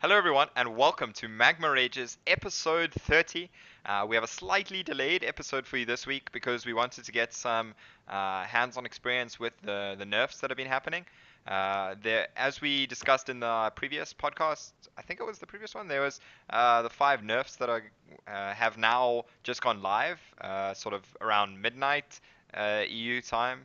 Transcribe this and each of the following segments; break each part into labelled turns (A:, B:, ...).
A: Hello, everyone, and welcome to Magma Rage's episode 30. We have a slightly delayed episode for you this week because we wanted to get some hands-on experience with the nerfs that have been happening. As we discussed in the previous podcast, I think it was the previous one, there was the 5 nerfs that have now just gone live, sort of around midnight EU time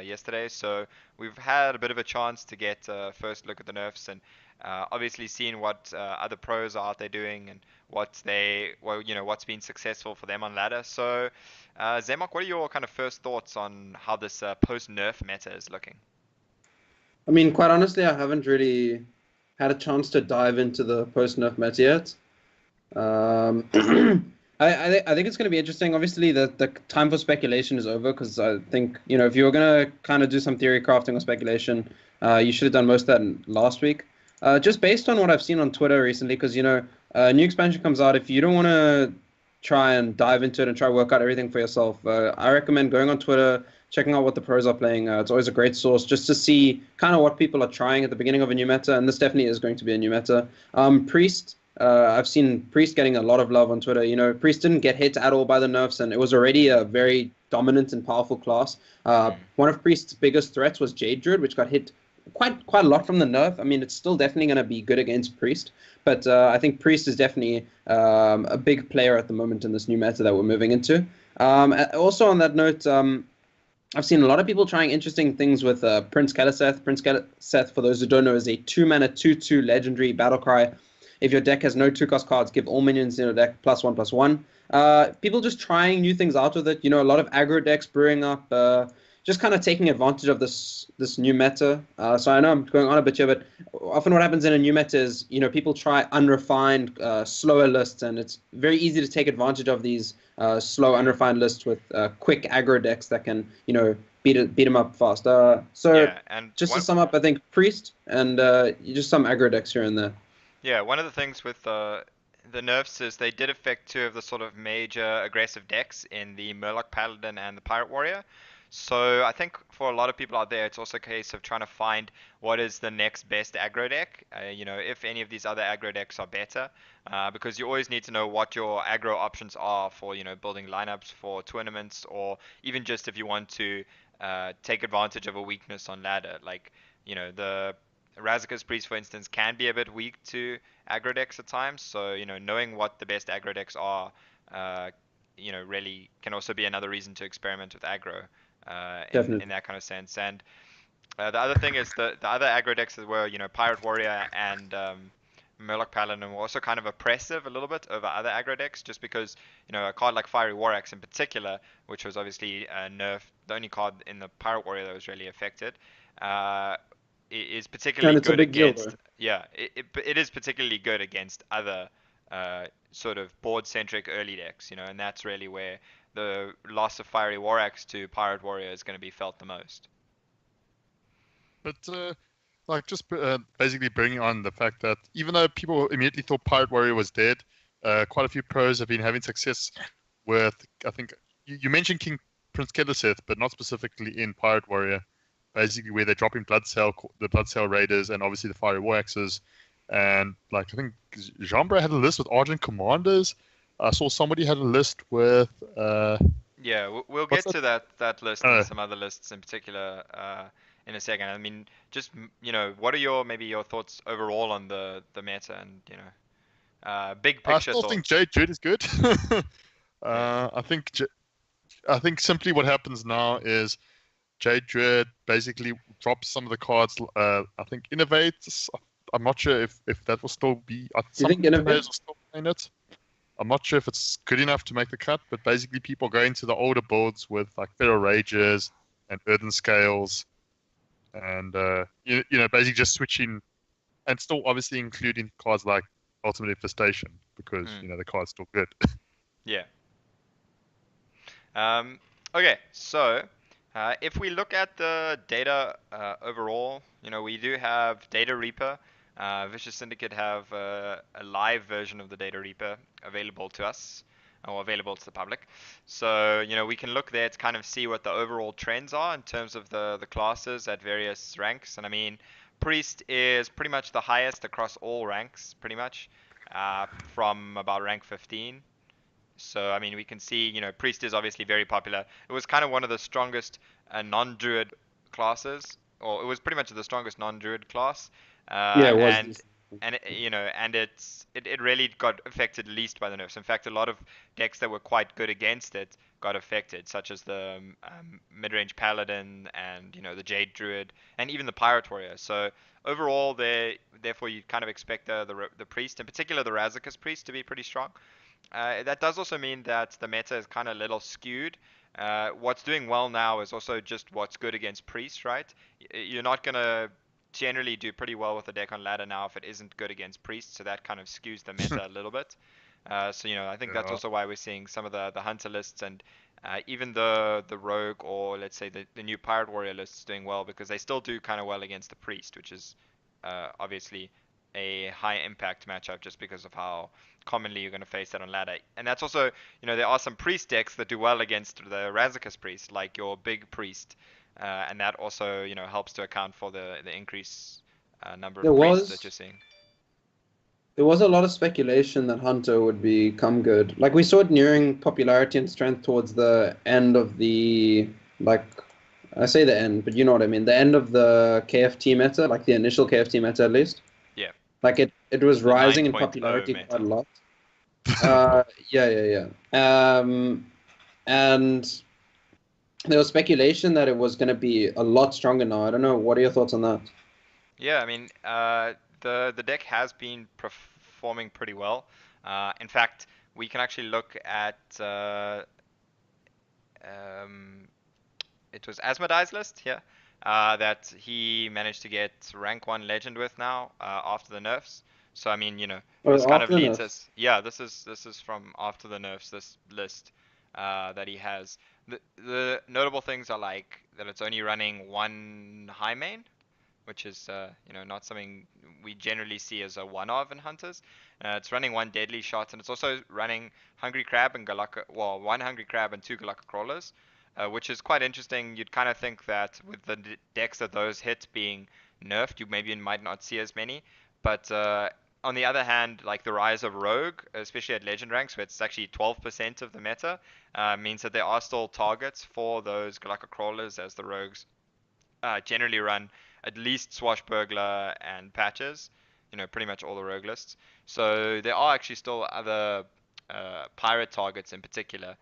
A: yesterday. So we've had a bit of a chance to get a first look at the nerfs and obviously seeing what other pros are out there doing and what's been successful for them on ladder. So, Zemok, what are your kind of first thoughts on how this post-nerf meta is looking?
B: I mean, quite honestly, I haven't really had a chance to dive into the post-nerf meta yet. Um, I think it's going to be interesting. Obviously, the time for speculation is over because I think, if you were going to kind of do some theory crafting or speculation, you should have done most of that last week. Just based on what I've seen on Twitter recently, because, a new expansion comes out. If you don't want to try and dive into it and try to work out everything for yourself, I recommend going on Twitter, checking out what the pros are playing. It's always a great source just to see kind of what people are trying at the beginning of a new meta, and this definitely is going to be a new meta. Priest, I've seen Priest getting a lot of love on Twitter. Priest didn't get hit at all by the nerfs, and it was already a very dominant and powerful class. One of Priest's biggest threats was Jade Druid, which got hit quite a lot from the nerf. I mean, it's still definitely going to be good against Priest, but I think Priest is definitely a big player at the moment in this new meta that we're moving into. Also on that note, I've seen a lot of people trying interesting things with Prince Keleseth. Prince Keleseth, for those who don't know, is a 2-mana 2/2 legendary battle cry. If your deck has no 2-cost cards, give all minions in your deck +1/+1. People just trying new things out with it. A lot of aggro decks brewing up, just kind of taking advantage of this new meta. So I know I'm going on a bit here, but often what happens in a new meta is, people try unrefined, slower lists, and it's very easy to take advantage of these slow, unrefined lists with quick aggro decks that can, beat them up fast. So
A: Yeah, and
B: just to sum up, I think Priest and just some aggro decks here and there.
A: yeah, one of the things with the nerfs is they did affect two of the sort of major aggressive decks in the Murloc Paladin and the Pirate Warrior. So I think for a lot of people out there, it's also a case of trying to find what is the next best aggro deck. If any of these other aggro decks are better, because you always need to know what your aggro options are for, building lineups for tournaments, or even just if you want to take advantage of a weakness on ladder. Like, the Razika's Priest, for instance, can be a bit weak to aggro decks at times. So, knowing what the best aggro decks are, really can also be another reason to experiment with aggro in
B: Definitely.
A: that kind of sense. And the other thing is the other aggro decks that were, Pirate Warrior and Murloc Paladin were also kind of oppressive a little bit over other aggro decks, just because, a card like Fiery War Axe in particular, which was obviously nerfed, the only card in the Pirate Warrior that was really affected, uh, is particularly
B: And it's a
A: good
B: big deal, though.
A: against, yeah, it is particularly good against other sort of board-centric early decks, and that's really where the loss of Fiery War Axe to Pirate Warrior is going to be felt the most.
C: But just basically bringing on the fact that even though people immediately thought Pirate Warrior was dead, quite a few pros have been having success with. I think you mentioned King Prince Keleseth, but not specifically in Pirate Warrior. Basically, where they're dropping the Blood Cell Raiders, and obviously the Fiery War Axes, and I think Jambra had a list with Argent Commanders. I saw somebody had a list with.
A: Yeah, we'll
C: What's
A: get to that list and
C: Uh,
A: some other lists in particular in a second. I mean, just what are your thoughts overall on the meta and big
C: I
A: picture
C: still think
A: thoughts?
C: Jade Druid is good.
A: Yeah.
C: I think simply what happens now is Jade Druid basically drops some of the cards. I think innovates. I'm not sure if that will still be.
B: You
C: Some
B: think
C: players
B: Innovate?
C: are still playing it. I'm not sure if it's good enough to make the cut, but basically people go into the older builds with like Feral Rages and Earthen Scales, and basically just switching, and still obviously including cards like Ultimate Infestation because
A: Mm,
C: the card's still good.
A: yeah. Um, okay, so if we look at the data overall, we do have Data Reaper. Vicious Syndicate have a live version of the Data Reaper available to us, or available to the public. So, we can look there to kind of see what the overall trends are in terms of the classes at various ranks. And I mean, Priest is pretty much the highest across all ranks, pretty much, from about rank 15. So, I mean, we can see, Priest is obviously very popular. It was kind of one of the strongest non-Druid classes, or it was pretty much the strongest non-Druid class.
B: Yeah, it was.
A: And it really got affected least by the nerfs. In fact, a lot of decks that were quite good against it got affected, such as the mid-range Paladin and the Jade Druid and even the Pirate Warrior. So overall, therefore you kind of expect the Priest, in particular the Razakis Priest, to be pretty strong. That does also mean that the meta is kind of a little skewed. What's doing well now is also just what's good against Priest, right? You're not gonna generally do pretty well with the deck on ladder now if it isn't good against Priest, so that kind of skews the meta a little bit. So I think that's also why we're seeing some of the hunter lists and even the rogue, or let's say the new pirate warrior lists doing well, because they still do kind of well against the Priest, which is obviously a high impact matchup just because of how commonly you're going to face that on ladder. And that's also, there are some Priest decks that do well against the Razakis Priest, like your big Priest. And that also, helps to account for the increased number of priests that you're seeing.
B: There was a lot of speculation that Hunter would become good. Like, we saw it nearing popularity and strength towards the end of the, I say the end, but you know what I mean, the end of the KFT meta, like the initial KFT meta at least.
A: Yeah.
B: Like, it was rising in
A: 9.0
B: popularity
A: meta.
B: quite a lot. Yeah. And there was speculation that it was going to be a lot stronger now. I don't know. What are your thoughts on that?
A: Yeah, I mean, the deck has been performing pretty well. In fact, we can actually look at it was Asmodee's list here that he managed to get rank 1 legend with now after the nerfs. So I mean, this kind of leads us. Yeah, this is from after the nerfs. This list that he has. The notable things are like that it's only running 1 high main, which is not something we generally see as a one-of in hunters. It's running 1 deadly shot, and it's also running Hungry Crab and Galaka. Well, 1 Hungry Crab and 2 Galaka Crawlers, which is quite interesting. You'd kind of think that with the decks that those hit being nerfed, you might not see as many. But on the other hand, like the rise of Rogue, especially at Legend ranks, where it's actually 12% of the meta, means that there are still targets for those Galaka Crawlers, as the Rogues generally run at least Swashbuckler and Patches, pretty much all the rogue lists. So there are actually still other pirate targets in particular.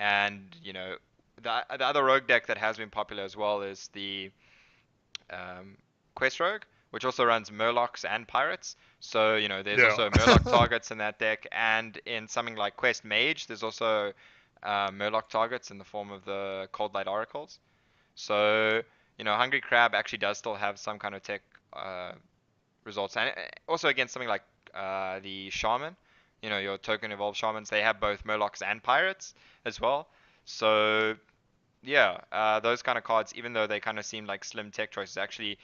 A: And, the other rogue deck that has been popular as well is the Quest Rogue, which also runs Murlocs and Pirates. So, there's also Murloc targets in that deck. And in something like Quest Mage, there's also Murloc targets in the form of the Cold Light Oracles. So, Hungry Crab actually does still have some kind of tech results. And also against something like the Shaman, your token evolved Shamans, they have both Murlocs and Pirates as well. So, yeah, those kind of cards, even though they kind of seem like slim tech choices, actually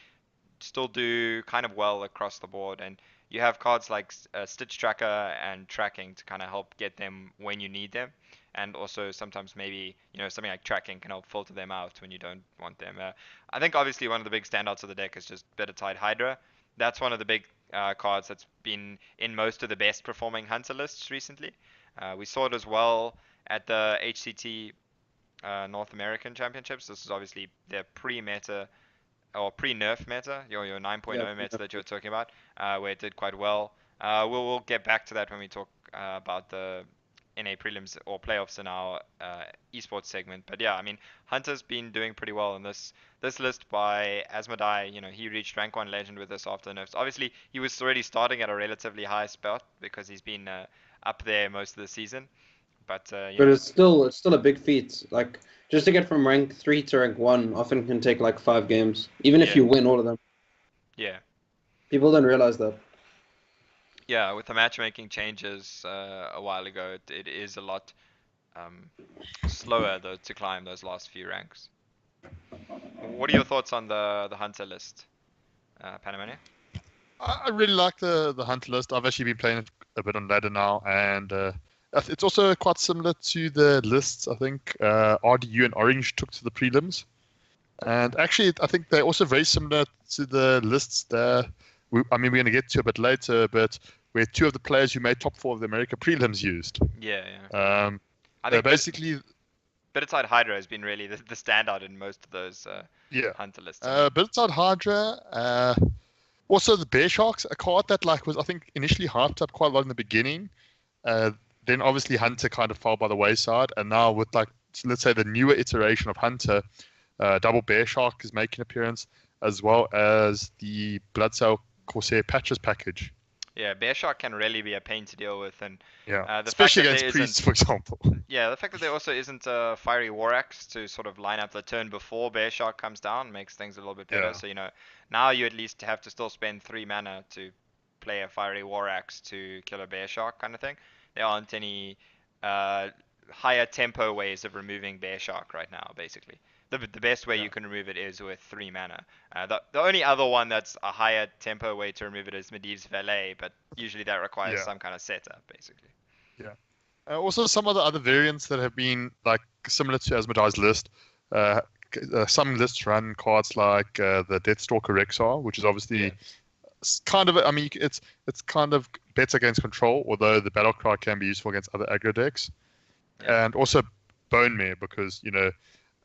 A: still do kind of well across the board. And you have cards like Stitch Tracker and Tracking to kind of help get them when you need them. And also sometimes maybe, something like Tracking can help filter them out when you don't want them. I think obviously one of the big standouts of the deck is just Bitter Tide Hydra. That's one of the big cards that's been in most of the best performing hunter lists recently. We saw it as well at the HCT North American Championships. This is obviously their pre-meta or pre-nerf meta, your 9.0 meta that you're talking about, where it did quite well. We'll get back to that when we talk about the NA prelims or playoffs in our esports segment. But yeah, I mean, Hunter's been doing pretty well in this list by Asmodee. He reached rank 1 legend with this after nerfs. Obviously, he was already starting at a relatively high spot because he's been up there most of the season. But
B: it's still a big feat. Like, just to get from rank 3 to rank 1 often can take like 5 games, even if you win all of them.
A: Yeah.
B: People don't realize that.
A: Yeah, with the matchmaking changes a while ago, it is a lot slower though to climb those last few ranks. What are your thoughts on the hunter list, Panamania?
C: I really like the hunter list. I've actually been playing it a bit on ladder now, and it's also quite similar to the lists I think RDU and Orange took to the prelims. And actually, I think they're also very similar to the lists there. I mean, we're going to get to a bit later, but where two of the players who made top 4 of the America prelims used.
A: Yeah. I think
C: basically,
A: Bitterside Hydra has been really the standout in most of those
C: yeah.
A: hunter lists.
C: Bitterside Hydra. Also, the Bear Sharks, a card that was I think initially hyped up quite a lot in the beginning. Then obviously Hunter kind of fell by the wayside, and now with let's say the newer iteration of Hunter, Double Bear Shark is making an appearance, as well as the Blood Cell Corsair Patches package.
A: Yeah, Bear Shark can really be a pain to deal with, and
C: especially against priests, for example.
A: Yeah, the fact that there also isn't a Fiery War Axe to sort of line up the turn before Bear Shark comes down makes things a little bit better. So now you at least have to still spend 3 mana to play a Fiery War Axe to kill a Bear Shark kind of thing. There aren't any higher tempo ways of removing Bear Shark right now, basically. The best way you can remove it is with 3 mana. The only other one that's a higher tempo way to remove it is Medivh's Valet, but usually that requires some kind of setup, basically.
C: Yeah. Also, some of the other variants that have been similar to Asmodee's list. Some lists run cards like the Deathstalker Rexar, which is obviously kind of. I mean, it's kind of better against control, although the battle cry can be useful against other aggro decks. Yeah. And also Bone Mare, because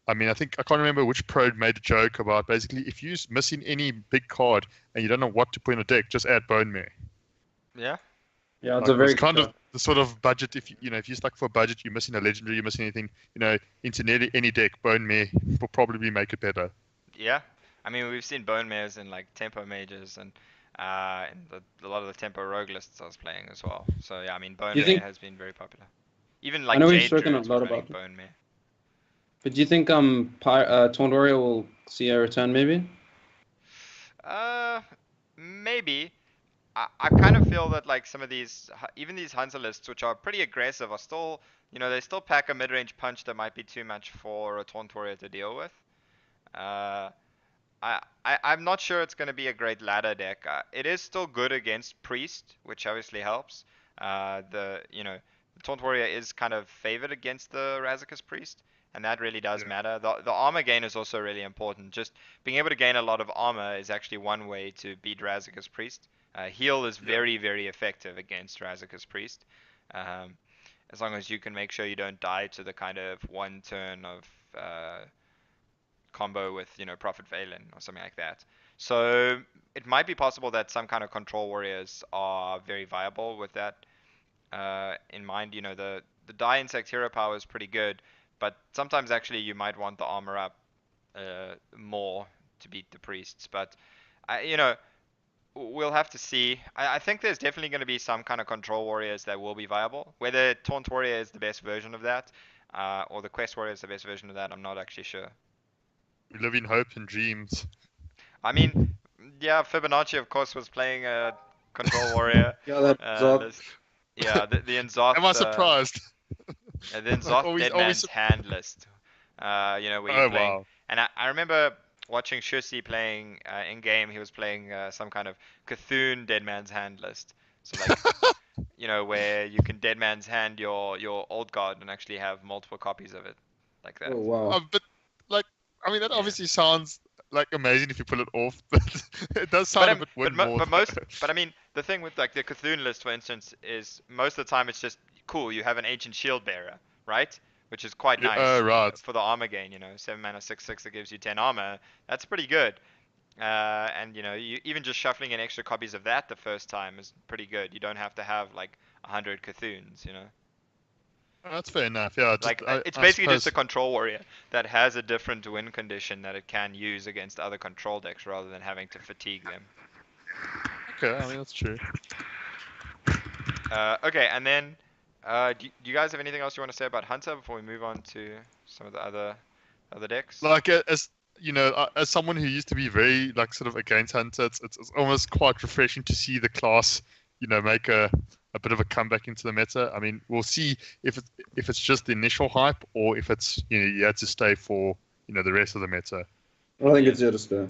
C: I mean, I can't remember which pro made a joke about basically if you're missing any big card and you don't know what to put in a deck, just add Bone Mare.
A: Yeah.
B: Yeah, it's a very
C: kind of the sort of budget. If you're stuck for a budget, you're missing a legendary, you're missing anything, into nearly any deck, Bone Mare will probably make it better.
A: Yeah, I mean we've seen Bone Mares in Tempo Mages and in a lot of the Tempo Rogue lists I was playing as well. So yeah, I mean Bone Mare has been very popular. Even
B: I know we've
A: Jade
B: spoken a
A: Druids
B: lot
A: were
B: about
A: Bone Mare.
B: But do you think Taunt Warrior will see a return maybe?
A: Maybe. I kind of feel that some of these, even these hunter lists, which are pretty aggressive, are still, they still pack a mid-range punch that might be too much for a Taunt Warrior to deal with. I'm not sure it's going to be a great ladder deck. It is still good against Priest, which obviously helps. The Taunt Warrior is kind of favored against the Razakis Priest, and that really does matter. The armor gain is also really important. Just being able to gain a lot of armor is actually one way to beat Razakis Priest. Heal is very, very effective against Razakis Priest. As long as you can make sure you don't die to the kind of one turn of combo with, Prophet Valen or something like that. So it might be possible that some kind of control warriors are very viable with that in mind. The Die Insect hero power is pretty good, but sometimes actually you might want the armor up more to beat the priests. But we'll have to see. I think there's definitely going to be some kind of control warriors that will be viable. Whether Taunt Warrior is the best version of that, or the Quest Warrior is the best version of that, I'm not actually sure.
C: We live in hope and dreams.
A: I mean, yeah, Fibonacci, of course, was playing a control warrior.
B: The
A: Nzoth.
C: Am I surprised?
A: The Nzoth Dead Man's Hand list. Where you're playing. Wow. And I remember watching Shusi playing in game. He was playing some kind of Cthulhu Dead Man's Hand list. So where you can Dead Man's Hand your old guard and actually have multiple copies of it, like that.
B: Oh wow!
C: But I mean, that obviously sounds amazing if you pull it off, but it does sound a bit weird.
A: But I mean, the thing with the Cthulhu list, for instance, is most of the time it's just cool. You have an Ancient Shield Bearer, right? Which is quite nice for the armor gain. 7 mana 6/6 that gives you 10 armor. That's pretty good. And you even just shuffling in extra copies of that the first time is pretty good. You don't have to have 100 Cthulhu's.
C: That's fair enough. Yeah.
A: It's basically just a control warrior that has a different win condition that it can use against other control decks rather than having to fatigue them.
C: Okay, I mean that's true.
A: Okay, and then do you guys have anything else you want to say about Hunter before we move on to some of the other decks?
C: As as someone who used to be very sort of against Hunter, it's almost quite refreshing to see the class, make a bit of a comeback into the meta. I mean, we'll see if it's just the initial hype or if it's you had to stay for the rest of the meta.
B: I think it's here to stay.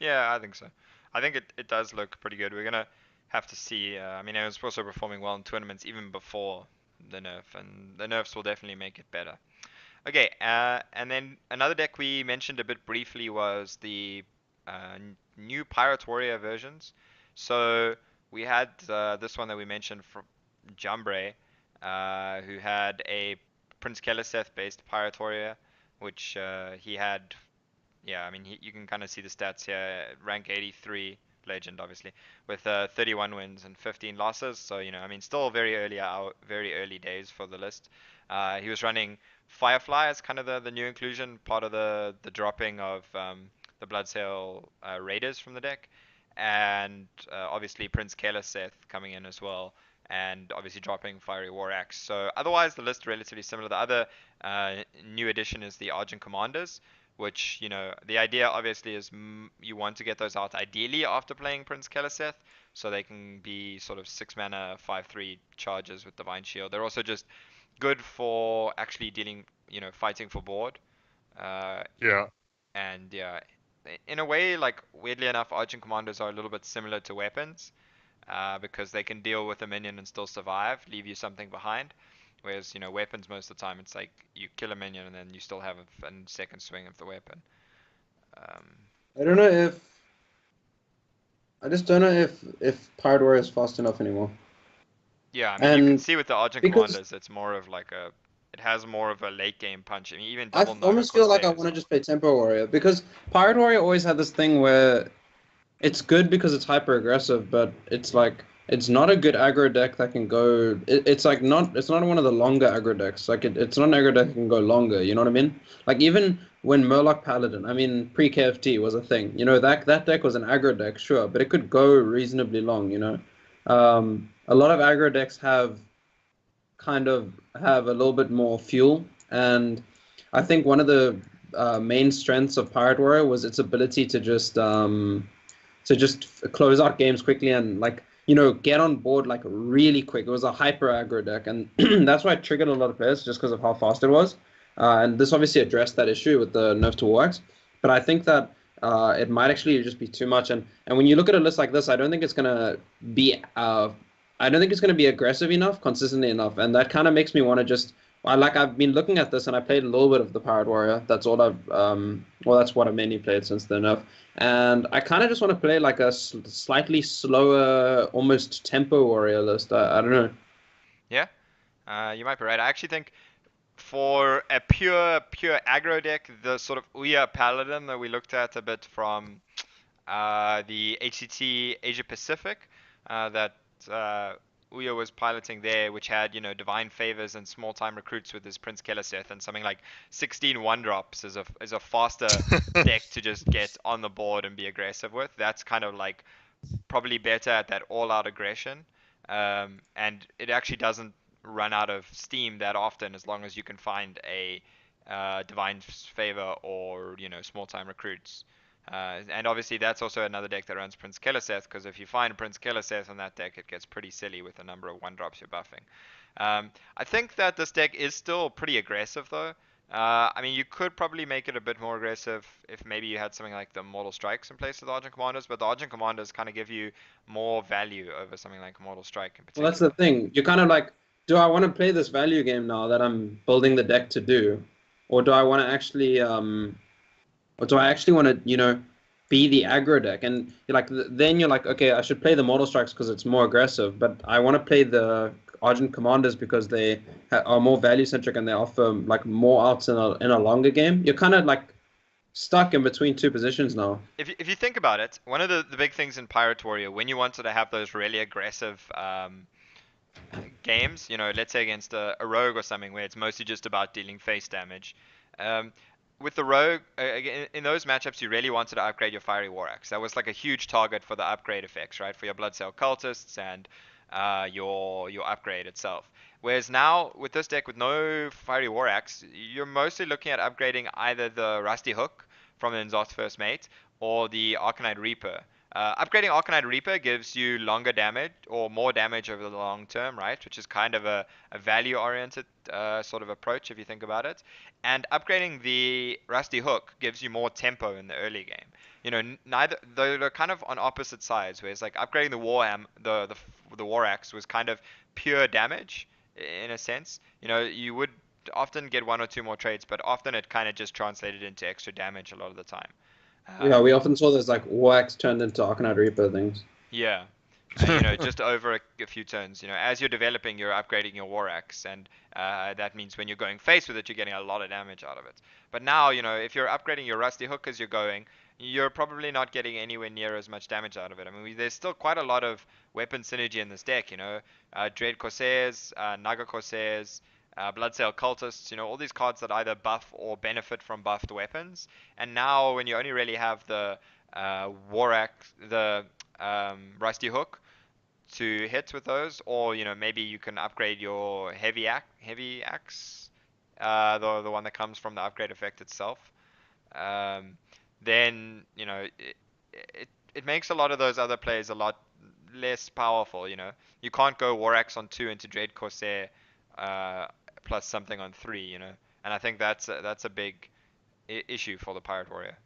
A: Yeah, I think so. I think it does look pretty good. We're gonna have to see. I mean, it was also performing well in tournaments even before the nerf, and the nerfs will definitely make it better. Okay, and then another deck we mentioned a bit briefly was the new Pirate Warrior versions. So we had this one that we mentioned from Jumbre, who had a Prince Keleseth based Pirate Warrior, which he had. Yeah, I mean, you can kind of see the stats here. Rank 83 legend, obviously, with 31 wins and 15 losses. So, I mean, still very early days for the list. He was running Firefly as kind of the new inclusion, part of the dropping of the Bloodsail Raiders from the deck, and obviously Prince Keleseth coming in as well, and obviously dropping Fiery War Axe. So otherwise, the list relatively similar. The other new addition is the Argent Commanders, which, the idea obviously is you want to get those out ideally after playing Prince Keleseth, so they can be sort of 6 mana, 5/3 charges with Divine Shield. They're also just good for actually dealing, fighting for board. Uh,
C: Yeah.
A: and yeah, in a way, like weirdly enough, Argent Commanders are a little bit similar to weapons, because they can deal with a minion and still survive, leave you something behind. Whereas, weapons most of the time, it's like you kill a minion and then you still have a second swing of the weapon. Um,
B: I don't know if I just don't know if Pirate Warrior is fast enough anymore.
A: yeah, I mean, you can
B: And
A: see with the Argent
B: because
A: Commanders, it's more of like it has more of a late game punch. I mean, even
B: I
A: Double Naga
B: almost feel like I
A: Corsairs.
B: want to just play Tempo Warrior because Pirate Warrior always had this thing where it's good because it's hyper aggressive, but it's like it's not a good aggro deck that can go. It's like it's not one of the longer aggro decks. Like it's not an aggro deck that can go longer. You know what I mean? Like even when Murloc Paladin, I mean pre KFT was a thing. That deck was an aggro deck, sure, but it could go reasonably long. A lot of aggro decks kind of have a little bit more fuel, and I think one of the main strengths of Pirate Warrior was its ability to just close out games quickly and like get on board like really quick. It was a hyper aggro deck, and that's why it triggered a lot of players just because of how fast it was. And this obviously addressed that issue with the nerf to War Axe. But I think that it might actually just be too much. And when you look at a list like this, I don't think it's gonna be I don't think it's gonna be aggressive enough, consistently enough, and that kind of makes me want to just. I've been looking at this and I played a little bit of the Pirate Warrior. That's all that's what I've mainly played since the nerf. And I kind of just want to play like a slightly slower, almost tempo warrior list. I don't know.
A: Yeah, you might be right. I actually think for a pure aggro deck, the sort of Ouya Paladin that we looked at a bit from the HCT Asia Pacific, that Ouya was piloting there, which had, divine favors and small time recruits with his Prince Keleseth, and something like 16 one-drops is a faster deck to just get on the board and be aggressive with. That's kind of like probably better at that all-out aggression, and it actually doesn't run out of steam that often as long as you can find a divine favor or small time recruits. And obviously that's also another deck that runs Prince Keleseth, because if you find Prince Keleseth on that deck, it gets pretty silly with the number of one drops you're buffing. I think that this deck is still pretty aggressive though. I mean, you could probably make it a bit more aggressive if maybe you had something like the Mortal Strikes in place of the Argent Commanders, but the Argent Commanders kind of give you more value over something like Mortal Strike in
B: Well, that's the
A: particular.
B: thing. You're kind of like, do I want to play this value game now that I'm building the deck to do, or do I want to or do I actually want to, be the aggro deck? And then you're like, okay, I should play the Mortal Strikes because it's more aggressive, but I want to play the Argent Commanders because they are more value centric and they offer like more outs in a longer game. You're kind of like stuck in between two positions now.
A: If you think about it, one of the big things in Pirate Warrior, when you wanted to have those really aggressive games, let's say against a rogue or something where it's mostly just about dealing face damage. Um, with the rogue, in those matchups, you really wanted to upgrade your Fiery War Axe. That was like a huge target for the upgrade effects, right? For your Bloodsail Cultists and your upgrade itself. Whereas now, with this deck with no Fiery War Axe, you're mostly looking at upgrading either the Rusty Hook from the N'Zoth's First Mate or the Arcanite Reaper. Upgrading Arcanite Reaper gives you longer damage or more damage over the long term, right? Which is kind of a value-oriented sort of approach if you think about it. And upgrading the Rusty Hook gives you more tempo in the early game. Neither they're kind of on opposite sides. Whereas like upgrading the the War Axe was kind of pure damage in a sense. You would often get one or two more traits, but often it kind of just translated into extra damage a lot of the time.
B: Yeah, we often saw those like wax turned into Arcanite Reaper things.
A: Yeah. Just over a few turns. As you're developing, you're upgrading your War Axe, and that means when you're going face with it, you're getting a lot of damage out of it. But now, if you're upgrading your Rusty Hook as you're going, you're probably not getting anywhere near as much damage out of it. I mean, there's still quite a lot of weapon synergy in this deck. Dread Corsairs, Naga Corsairs, Bloodsail Cultists. All these cards that either buff or benefit from buffed weapons. And now, when you only really have the War Axe, the Rusty Hook to hit with those, or maybe you can upgrade your heavy axe, the one that comes from the upgrade effect itself. Then it makes a lot of those other plays a lot less powerful. You can't go War Axe on 2 into Dread Corsair plus something on 3. And I think that's a big issue for the Pirate Warrior.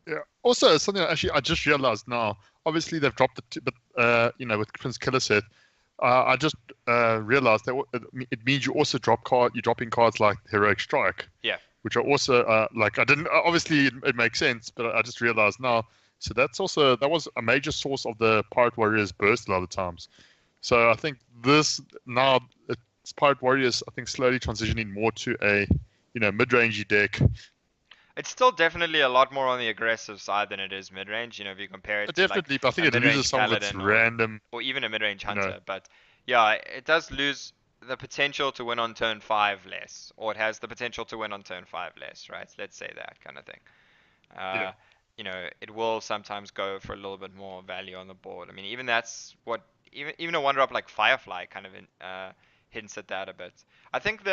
C: Yeah. Also, something actually I just realized now. Obviously, they've dropped it, but with Prince Killer set, I just realized that it means you also you're dropping cards like Heroic Strike.
A: Yeah.
C: Which are also I didn't obviously it makes sense, but I just realized now. So that was a major source of the Pirate Warriors burst a lot of times. So I think this now it's Pirate Warriors I think slowly transitioning more to a mid-rangey deck.
A: It's still definitely a lot more on the aggressive side than it is mid-range, if you compare it to
C: definitely, but I think it loses some of its random,
A: or even a mid-range hunter. But yeah, it does lose the potential to win on turn 5 less, or it has the potential to win on turn 5 less, right? Let's say that kind of thing. It will sometimes go for a little bit more value on the board. I mean, even that's what even a one drop like Firefly kind of hints at that a bit. I think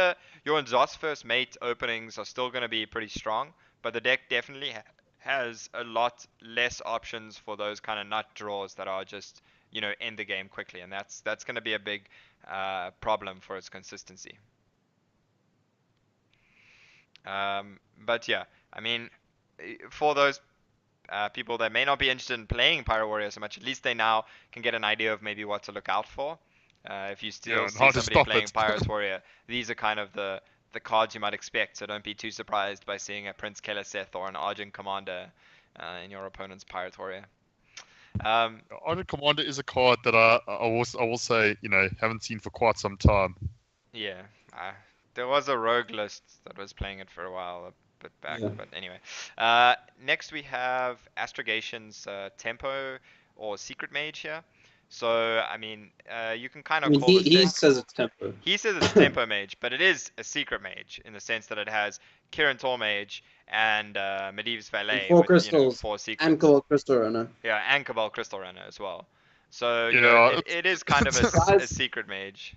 A: your Zos first mate openings are still going to be pretty strong, but the deck definitely has a lot less options for those kind of nut draws that are just end the game quickly, and that's going to be a big problem for its consistency. But yeah, I mean, for those people that may not be interested in playing Pyro Warrior so much, at least they now can get an idea of maybe what to look out for. If you still see somebody playing Pyros Warrior, these are kind of the cards you might expect, so don't be too surprised by seeing a Prince Keleseth or an Argent Commander in your opponent's Pirate Warrior.
C: Argent Commander is a card that I will say, haven't seen for quite some time.
A: Yeah, there was a rogue list that was playing it for a while, a bit back, but anyway. Next we have Astrogation's Tempo or Secret Mage here. So, I mean, you can kind of call this
B: he says it's Tempo.
A: He says it's Tempo Mage, but it is a Secret Mage in the sense that it has Kirin Tor Mage and Medivh's Valet
B: with 4 crystals,
A: 4 secrets.
B: And Cabal Crystal Runner.
A: Yeah, and Cabal Crystal Runner as well. So, it is kind of a Secret Mage.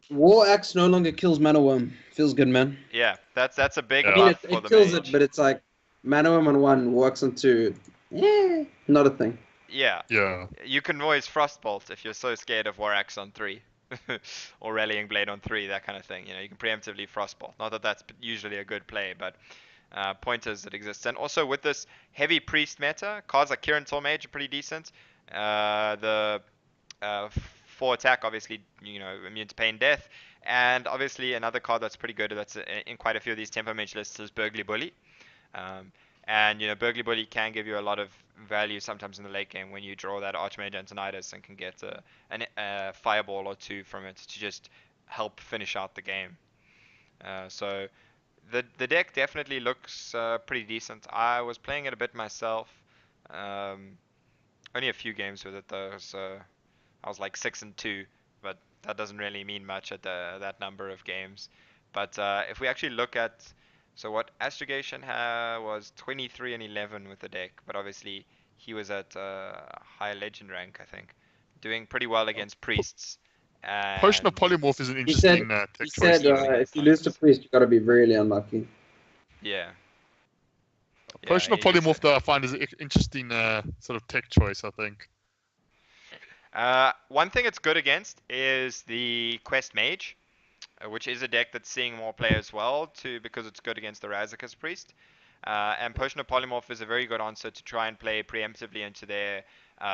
B: War Axe no longer kills Mana Worm. Feels good, man.
A: Yeah, that's a big
B: buff
A: for the
B: It kills
A: mage.
B: it, but it's like Mana Worm on 1 works into not a thing.
A: Yeah.
C: Yeah.
A: You can always Frostbolt if you're so scared of War Axe on 3. Or Rallying Blade on 3, that kind of thing. You can preemptively Frostbolt. Not that that's usually a good play, but pointers that exist. And also with this heavy priest meta, cards like Kirin Tor Mage are pretty decent. The 4 attack, obviously, immune to pain, death. And obviously another card that's pretty good that's in quite a few of these Tempo Mage lists is Burgly Bully. And Burgly Bully can give you a lot of value sometimes in the late game when you draw that Archmage Antonidas and can get a fireball or 2 from it to just help finish out the game. So the deck definitely looks pretty decent. I was playing it a bit myself. Only a few games with it though, so I was like 6-2, but that doesn't really mean much at that number of games. But if we actually look at what Astrogation was 23-11 with the deck, but obviously he was at high legend rank, I think, doing pretty well against priests.
C: Potion of Polymorph is an interesting tech choice.
B: He said if you lose to priest, you gotta be really unlucky.
A: Yeah.
C: Potion of Polymorph, though, I find is an interesting sort of tech choice, I think.
A: One thing it's good against is the Quest Mage, which is a deck that's seeing more play as well, because it's good against the Razakis Priest. And Potion of Polymorph is a very good answer to try and play preemptively into their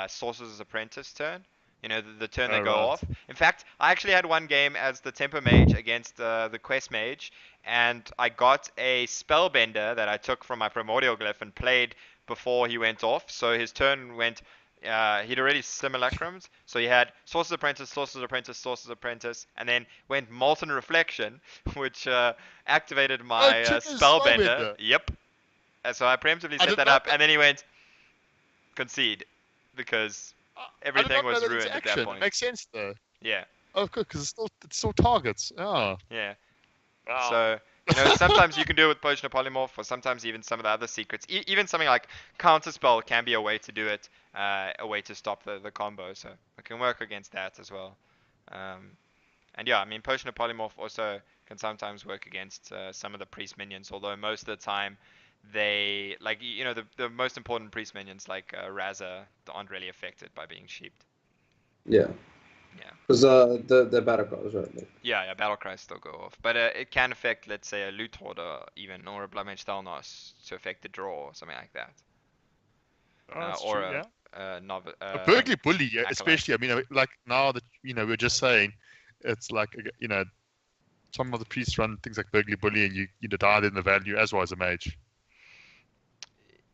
A: Sorcerer's Apprentice turn. You know, the turn they
C: Oh,
A: go
C: right.
A: off. In fact, I actually had one game as the Tempo Mage against the Quest Mage, and I got a Spellbender that I took from my Primordial Glyph and played before he went off. So his turn went. He'd already Simulacrums, so he had Sorcerer's Apprentice, Sorcerer's Apprentice, Sorcerer's Apprentice, and then went Molten Reflection, which activated
C: Oh,
A: my
C: took his
A: Spellbender.
C: Spellbender.
A: Yep. And so I preemptively
C: I
A: set
C: did
A: that
C: not.
A: up, and then he went Concede, because
C: I did
A: everything
C: not know
A: was
C: that it's
A: ruined at that
C: action. It
A: point.
C: makes sense though.
A: Yeah,
C: Oh, good, because it's still targets. Oh.
A: yeah.
C: Wow.
A: So, you know, sometimes you can do it with Potion of Polymorph, or sometimes even some of the other secrets. Even something like Counterspell can be a way to do it, a way to stop the combo. So it can work against that as well. And yeah, I mean, Potion of Polymorph also can sometimes work against some of the priest minions, although most of the time they, like, you know, the most important priest minions like Raza aren't really affected by being sheeped.
B: Yeah.
A: Yeah.
B: Because the battle cards, right? Like,
A: Yeah, battle cries still go off, but it can affect, let's say, a loot hoarder even, or a blood mage Thalnos to affect the draw or something like that,
C: Oh, that's
A: or
C: true. Yeah. A
A: a
C: burglar bully, yeah,
A: acolyte.
C: especially. I mean, like now that we're just saying, it's like some of the priests run things like burglar bully, and you divide in the value as well as a mage.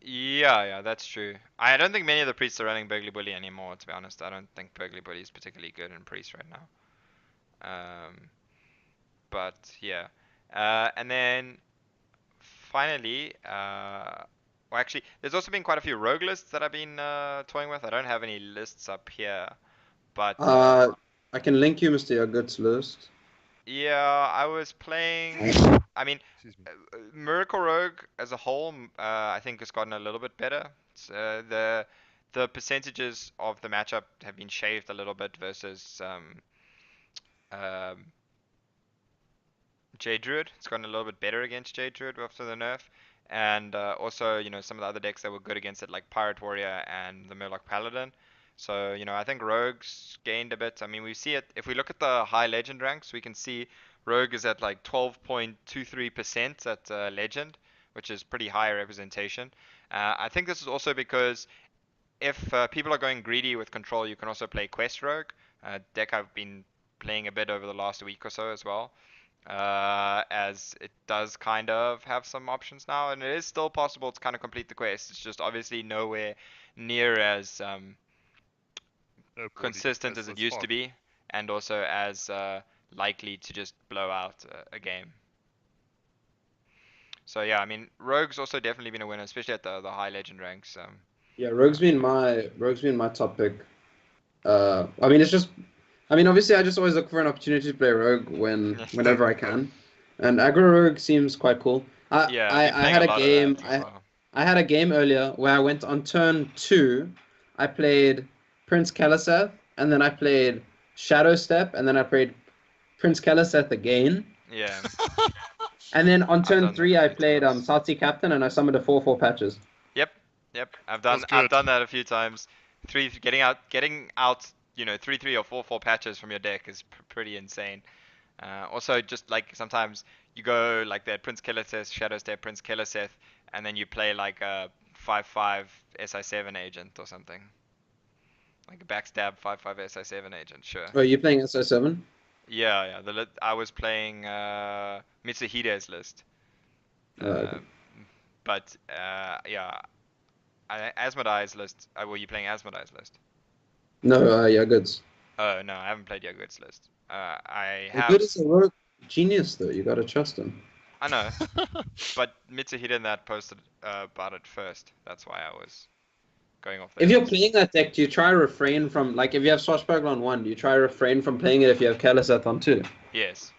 A: Yeah, that's true. I don't think many of the priests are running Burgly Bully anymore, to be honest. I don't think Burgly Bully is particularly good in priest right now. But yeah. And then finally, well, actually, there's also been quite a few rogue lists that I've been toying with. I don't have any lists up here, but
B: I can link you, Mr. Yogurt's list.
A: yeah, I was playing. I mean,
C: Excuse me.
A: Miracle Rogue as a whole, I think has gotten a little bit better. It's, the percentages of the matchup have been shaved a little bit versus um, J Druid. It's gotten a little bit better against J Druid after the nerf, and also, you know, some of the other decks that were good against it, like Pirate Warrior and the Murloc Paladin. So, you know, I think Rogue's gained a bit. I mean, we see it if we look at the high legend ranks, we can see Rogue is at like 12.23% at legend, which is pretty high representation. I think this is also because if people are going greedy with control, you can also play Quest Rogue, deck I've been playing a bit over the last week or so as well, as it does kind of have some options now, and it is still possible to kind of complete the quest. It's just obviously nowhere near as consistent as it used to be, and also as likely to just blow out a game. So yeah, I mean, Rogue's also definitely been a winner, especially at the high legend ranks.
B: Yeah, Rogue's been my top pick. I mean, it's just, I mean, obviously, I just always look for an opportunity to play Rogue whenever I can, and Aggro Rogue seems quite cool.
A: Yeah, I've been
B: I
A: playing
B: had
A: a
B: a
A: lot of
B: game.
A: that as well.
B: I had a game earlier where I went on turn 2. I played Prince Keliseth, and then I played Shadow Step, and then I played Prince Keliseth again.
A: Yeah.
B: And then on
A: I've
B: turn
A: done that
B: 3,
A: a
B: I
A: few
B: played
A: times.
B: South Sea Captain, and I summoned a 4/4 patches.
A: Yep. I've
C: That's
A: done
C: good.
A: that a few times. Getting out, you know, 3/3 or 4/4 patches from your deck is pretty insane. Also, just like sometimes you go like that Prince Keliseth, Shadow Step, Prince Keliseth, and then you play like a 5/5 SI7 agent or something. Like a backstab 5/5 SI7 agent, sure.
B: Oh, you playing SI7?
A: Yeah. I was playing Mitsuhide's list.
B: Okay.
A: But yeah, Asmodee's list. Were you playing Asmodee's list?
B: No, yeah, goods.
A: Oh no, I haven't played Yogurt's list. I
B: Well,
A: have.
B: good is a rogue genius, though. You gotta trust him.
A: I know, but Mitsuhide and that posted about it first. That's why I was going off their
B: If you're
A: list.
B: playing that deck, do you try to refrain from, like, if you have Swashbuckler on 1, do you try to refrain from playing it if you have Keliseth on 2?
A: Yes.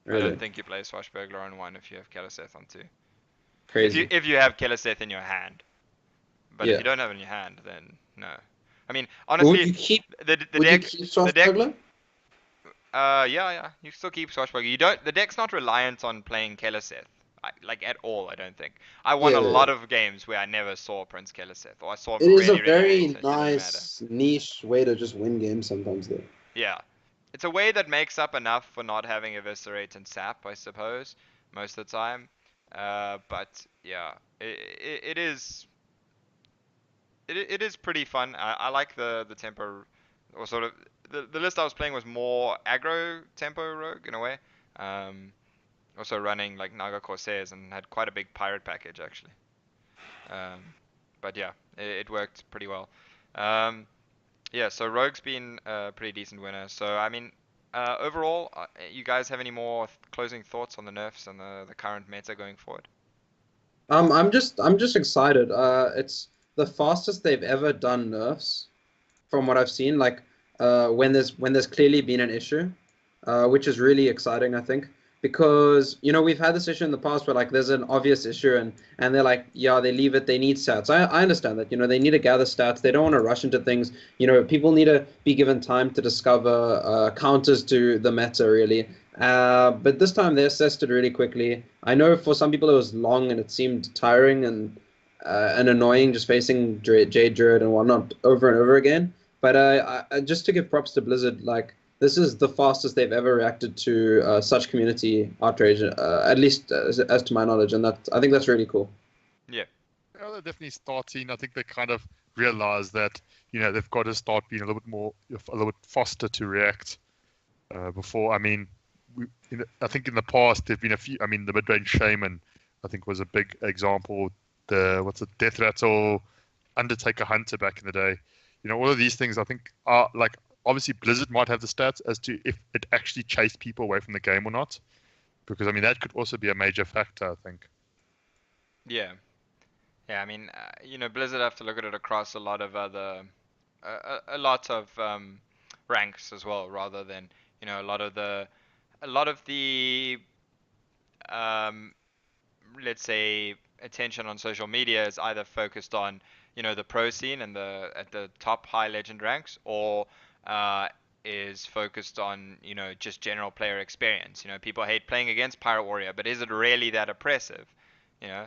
A: I
B: Really?
A: don't think you play Swashbuckler on 1 if you have Keliseth on 2.
B: Crazy.
A: If you have Keliseth in your hand. But if
B: Yeah.
A: you don't have it in your hand, then no. I mean,
B: Would
A: honestly,
B: you keep
A: the
B: would you
A: deck
B: keep
A: the deck
B: Swashbuckler?
A: yeah, you still keep Swashbuckler. You don't. The deck's not reliant on playing Keliseth, like at all. I don't think. I won a lot
B: Yeah.
A: of games where I never saw Prince Keliseth, or I saw him
B: It is a
A: really late.
B: very
A: So it didn't really matter.
B: nice niche way to just win games sometimes, though.
A: Yeah, it's a way that makes up enough for not having Eviscerate and Sap, I suppose, most of the time. But yeah, it is pretty fun. I like the tempo or sort of the list I was playing was more aggro tempo rogue in a way. Um, Also running like Naga Corsairs and had quite a big pirate package actually. Um, but yeah, it worked pretty well. Um, yeah, so Rogue's been a pretty decent winner. So I mean, overall, you guys have any more closing thoughts on the nerfs and the current meta going forward?
B: I'm just excited. It's the fastest they've ever done nerfs from what I've seen. Like when there's clearly been an issue, which is really exciting, I think, because we've had this issue in the past where like there's an obvious issue and they're like, yeah, they leave it. They need stats. I understand that. They need to gather stats. They don't want to rush into things. People need to be given time to discover counters to the meta really. But this time they assessed it really quickly. I know for some people it was long and it seemed tiring and annoying just facing Jade Druid and whatnot over and over again. But just to give props to Blizzard, like this is the fastest they've ever reacted to such community outrage, at least as to my knowledge, and I think that's really cool.
A: Yeah.
C: Yeah, they're definitely starting. I think they kind of realize that they've got to start being a little bit faster to react. Before, I mean, I think in the past there've been a few. I mean, the mid-range shaman, I think, was a big example. What's it, Death Rattle, Undertaker Hunter back in the day. All of these things I think are like, obviously Blizzard might have the stats as to if it actually chased people away from the game or not, because I mean that could also be a major factor, I think.
A: Yeah. Yeah, I mean, Blizzard have to look at it across a lot of other, a lot of ranks as well, rather than a lot of the um, let's say attention on social media is either focused on the pro scene and the at the top high legend ranks, or uh, is focused on just general player experience. People hate playing against Pirate Warrior, but is it really that oppressive? You know,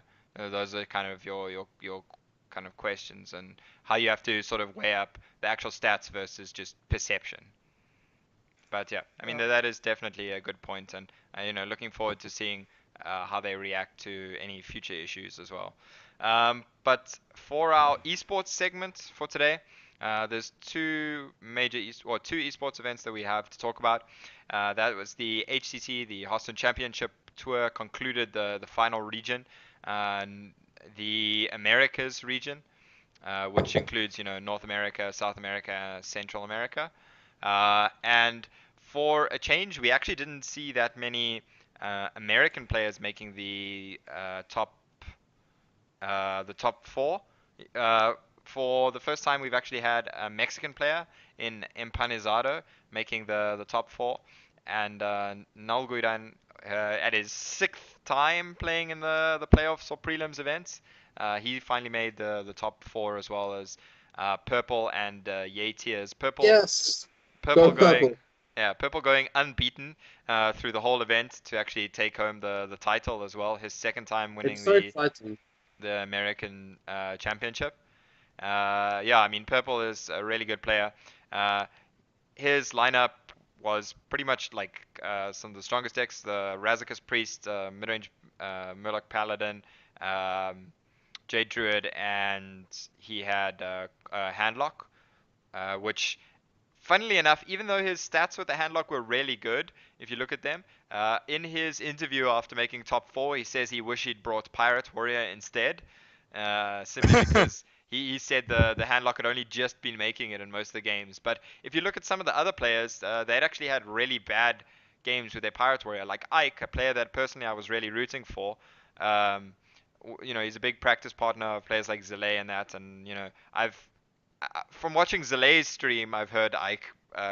A: those are kind of your kind of questions, and how you have to sort of weigh up the actual stats versus just perception. But yeah, I mean
C: Yeah.
A: that is definitely a good point, and looking forward to seeing how they react to any future issues as well. But for our esports segment for today, there's two esports events that we have to talk about. That was the HCT, the Hearthstone Championship Tour, concluded the final region, uh, the Americas region, which includes North America, South America, Central America. And for a change, we actually didn't see that many American players making the top four. Uh, for the first time, we've actually had a Mexican player in Empanizado making the top four, and Nalguidan at his sixth time playing in the playoffs or prelims events. He finally made the top four, as well as Purple and Yatiers.
B: Yes,
A: Purple
B: go
A: going,
B: purple.
A: yeah, Purple going unbeaten through the whole event to actually take home the title as well. His second time
B: It's
A: winning
B: so exciting.
A: the American Championship. Yeah, I mean Purple is a really good player. Uh, his lineup was pretty much like some of the strongest decks: the Razakis Priest, midrange Murloc Paladin, um, Jade Druid, and he had Handlock, which, funnily enough, even though his stats with the handlock were really good, if you look at them, in his interview after making top four, he says he wish he'd brought Pirate Warrior instead, simply because he said the handlock had only just been making it in most of the games. But if you look at some of the other players, they'd actually had really bad games with their Pirate Warrior, like Ike, a player that personally I was really rooting for. Um, he's a big practice partner of players like Zele and that, and I've from watching Zale's stream, I've heard Ike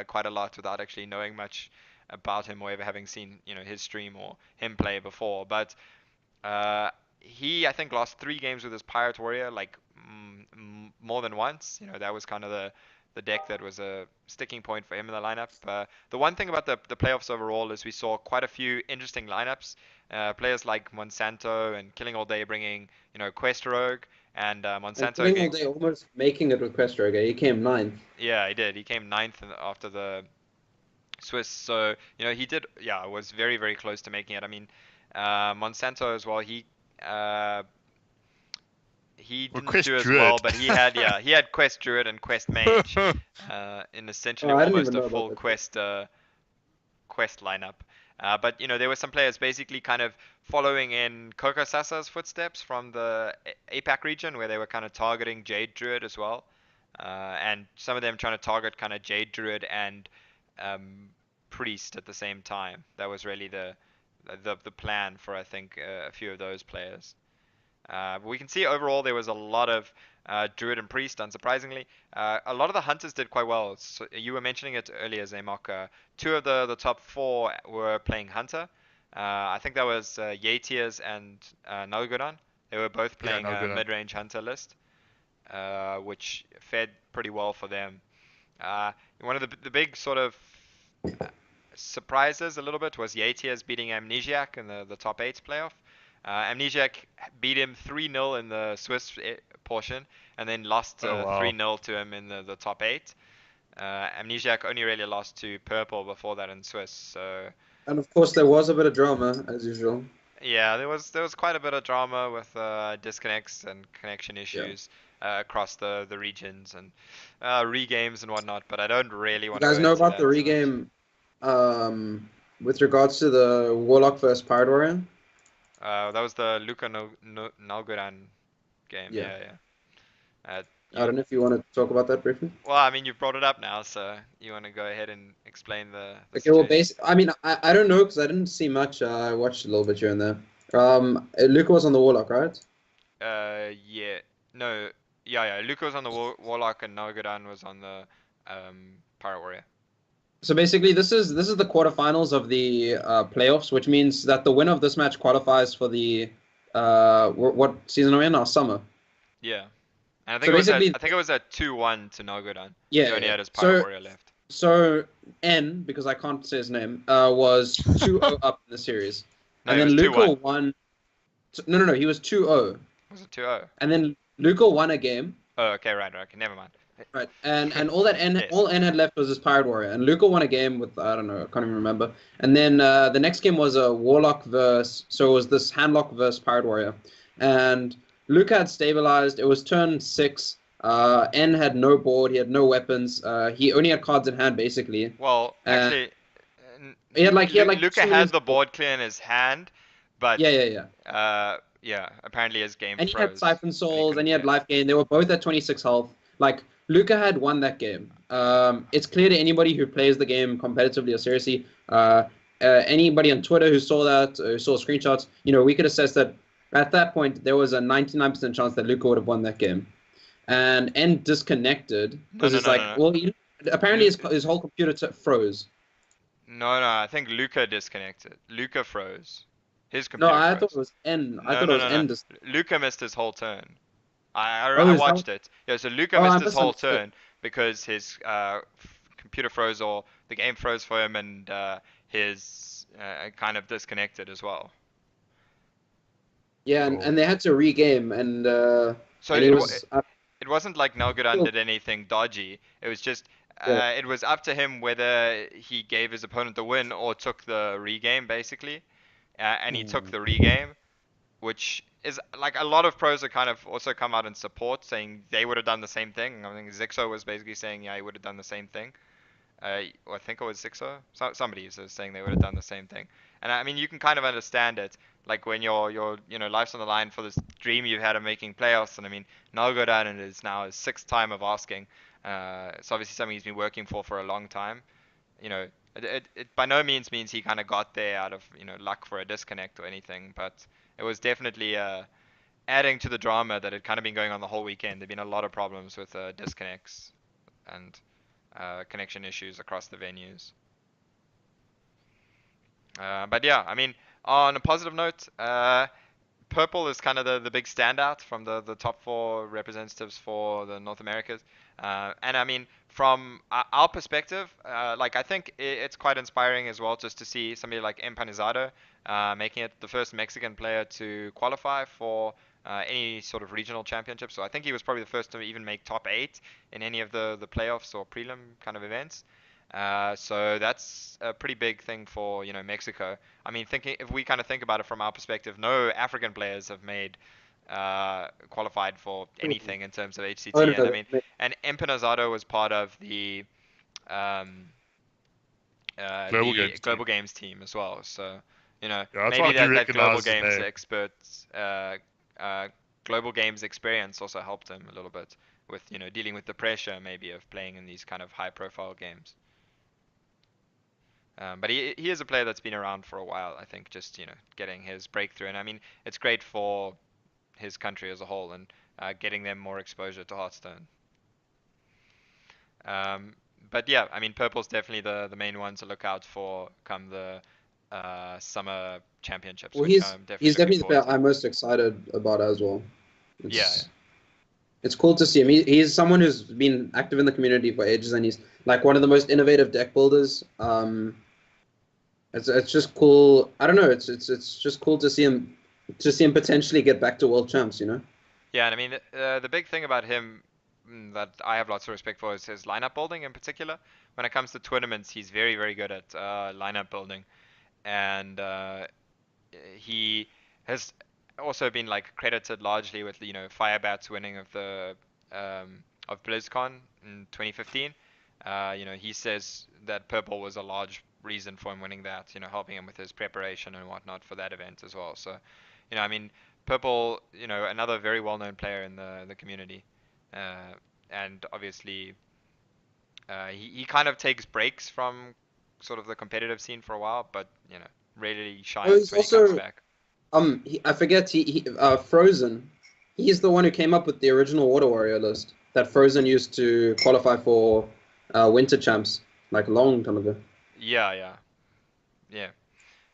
A: quite a lot without actually knowing much about him or ever having seen his stream or him play before. But he, I think, lost 3 games with his Pirate Warrior, like more than once. That was kind of the deck that was a sticking point for him in the lineup. The one thing about the playoffs overall is we saw quite a few interesting lineups. Players like Monsanto and Killing All Day bringing Quest Rogue, and
B: And
A: Monsanto
B: killing all
A: getting.
B: day, almost making it with Quest Rogue. He came ninth.
A: Yeah, he did. He came ninth after the Swiss. So, he did, yeah, was very, very close to making it. I mean, Monsanto as well, uh, he
C: Or
A: didn't
C: Quest
A: do as
C: Druid.
A: well, but he had he had Quest Druid and Quest Mage, in essentially
B: Oh, I didn't
A: almost
B: even
A: a
B: know about
A: full
B: that.
A: Quest lineup. But there were some players basically kind of following in Coco Sasa's footsteps from the APAC region, where they were kind of targeting Jade Druid as well, and some of them trying to target kind of Jade Druid and um, Priest at the same time. That was really the plan for, I think, a few of those players. But we can see overall there was a lot of Druid and Priest, unsurprisingly. A lot of the Hunters did quite well. So you were mentioning it earlier, Zaymok. Two of the top four were playing Hunter. I think that was Yatiers and Nalgodan. They were both
C: Yeah,
A: playing
C: no
A: a
C: good.
A: mid-range Hunter list, which fared pretty well for them. One of the big sort of uh, surprises a little bit was Yatiers beating Amnesiac in the top 8 playoff. Amnesiac beat him 3-0 in the Swiss portion and then lost
C: Oh wow.
A: 3-0 to him in the top 8. Amnesiac only really lost to Purple before that in Swiss. So
B: And of course, there was a bit of drama as usual.
A: yeah, there was quite a bit of drama with disconnects and connection
B: Yeah.
A: issues across the regions and regames and whatnot. But I don't really
B: You
A: want to
B: guys
A: go
B: know
A: into
B: about the
A: that too much.
B: regame with regards to the Warlock versus Pirate Warrior?
A: That was the Luka Nalgoran game.
B: Yeah.
A: Yeah, yeah. Uh,
B: I
A: you,
B: don't know if you want to talk about that briefly.
A: well, I mean, you brought it up now, so you want to go ahead and explain the
B: Okay, well,
A: situation.
B: I mean, I don't know because I didn't see much. I watched a little bit here and there. Luca was on the Warlock, right?
A: Yeah, no, yeah. Luka was on the Warlock and Nalgoran was on the Pirate Warrior.
B: So basically, this is the quarterfinals of the playoffs, which means that the winner of this match qualifies for the what season are we in now? Summer.
A: Yeah, and
B: So basically,
A: I think it was at 2-1 to Nalgoran. He
B: yeah,
A: only
B: yeah.
A: had his Pirate
B: So
A: Warrior left.
B: so N, because I can't say his name, was 2-0 up in the series,
A: No,
B: and
A: he
B: then
A: was
B: Luca
A: 2-1.
B: won. No, he was 2-0,
A: Was it 2-0?
B: and then Luca won a game.
A: Oh, okay, right, okay, never mind.
B: Right, and all
A: Yes.
B: N had left was his Pirate Warrior, and Luca won a game with I don't know, I can't even remember. And then the next game was a Warlock versus, so it was this Handlock versus Pirate Warrior, and Luca had stabilized. It was turn 6. N had no board, he had no weapons. He only had cards in hand basically.
A: Well,
B: And
A: actually,
B: he had like
A: Luca
B: 2
A: had
B: innings
A: the
B: board.
A: board clear in his hand, but
B: Yeah.
A: yeah, apparently his game
B: And he had
A: froze
B: Siphon
A: and he
B: Souls,
A: couldn't
B: and he
A: play
B: had
A: it.
B: Life Gain. They were both at 26 health. Like, Luca had won that game. It's clear to anybody who plays the game competitively or seriously. Anybody on Twitter who saw that, who saw screenshots, we could assess that at that point there was a 99% chance that Luca would have won that game. And N disconnected
A: No,
B: because
A: no,
B: it's
A: no,
B: like,
A: no,
B: well, apparently
A: no.
B: his whole computer froze.
A: No, I think Luca disconnected. Luca froze. His
B: No,
A: computer
B: I thought it
A: froze.
B: was N. I
A: No,
B: thought it
A: no,
B: was
A: no, no.
B: N.
A: Luca missed his whole turn.
B: Oh,
A: I
B: is that?
A: watched it. Yeah, so Luca
B: Oh, I
A: missed his whole
B: misunderstood.
A: turn because his computer froze or the game froze for him and his kind of disconnected as well.
B: Yeah, and they had to regame, and
A: So
B: and he was.
A: it wasn't like Nalgoran did anything dodgy. It was just
B: Yeah.
A: it was up to him whether he gave his opponent the win or took the regame basically. And he took the regame, which is like a lot of pros have kind of also come out in support saying they would have done the same thing. I think Zixo was basically saying yeah he would have done the same thing. Or I think it was Zixo. Somebody is saying they would have done the same thing. And I mean you can kind of understand it. Like when your life's on the line for this dream you've had of making playoffs, and I mean Nalgodan and it is now his 6th time of asking. It's obviously something he's been working for a long time. You know, it by no means means he kind of got there out of luck for a disconnect or anything, but it was definitely adding to the drama that had kind of been going on the whole weekend. There've been a lot of problems with disconnects and connection issues across the venues. But yeah, I mean, on a positive note, Purple is kind of the big standout from the top 4 representatives for the North Americas. And I mean, from our perspective, like I think it's quite inspiring as well just to see somebody like Empanizado making it the first Mexican player to qualify for any sort of regional championship. So I think he was probably the first to even make top 8 in any of the playoffs or prelim kind of events. So that's a pretty big thing for Mexico. I mean, thinking if we kind of think about it from our perspective, no African players have made qualified for anything in terms of
B: Oh,
A: HCT.
B: no,
A: And I
B: no,
A: mean, and Empanizado was part of the um,
C: Global games team.
A: Global Games team as well. So,
C: Yeah, that's why
A: maybe
C: I do
A: that Global
C: recognize his
A: Games
C: name.
A: experts, Global Games experience also helped him a little bit with, dealing with the pressure maybe of playing in these kind of high profile games. But he is a player that's been around for a while, I think, just, getting his breakthrough. And I mean, it's great for his country as a whole and getting them more exposure to Hearthstone. Um, but yeah, I mean, purple's definitely the main one to look out for come the summer championships,
B: Well,
A: which
B: he's
A: I'm definitely
B: he's
A: looking
B: definitely the
A: forward
B: player
A: to.
B: I'm most excited about as well.
A: Yeah,
B: It's cool to see him. He's someone who's been active in the community for ages, and he's like one of the most innovative deck builders. It's just cool. I don't know. It's just cool to see him potentially get back to world champs. You know.
A: yeah, and I mean, the big thing about him that I have lots of respect for is his lineup building in particular. When it comes to tournaments, he's very, very good at lineup building, and he has also been like credited largely with Firebat's winning of BlizzCon in 2015. He says that purple was a large reason for him winning that, helping him with his preparation and whatnot for that event as well. So, I mean, purple, another very well-known player in the community, uh, and obviously he kind of takes breaks from sort of the competitive scene for a while, but really
B: Oh,
A: shines
B: he's
A: when he comes
B: also
A: back.
B: I forget Frozen. He's the one who came up with the original Water Warrior list that Frozen used to qualify for winter champs like a long time ago.
A: Yeah, yeah, yeah,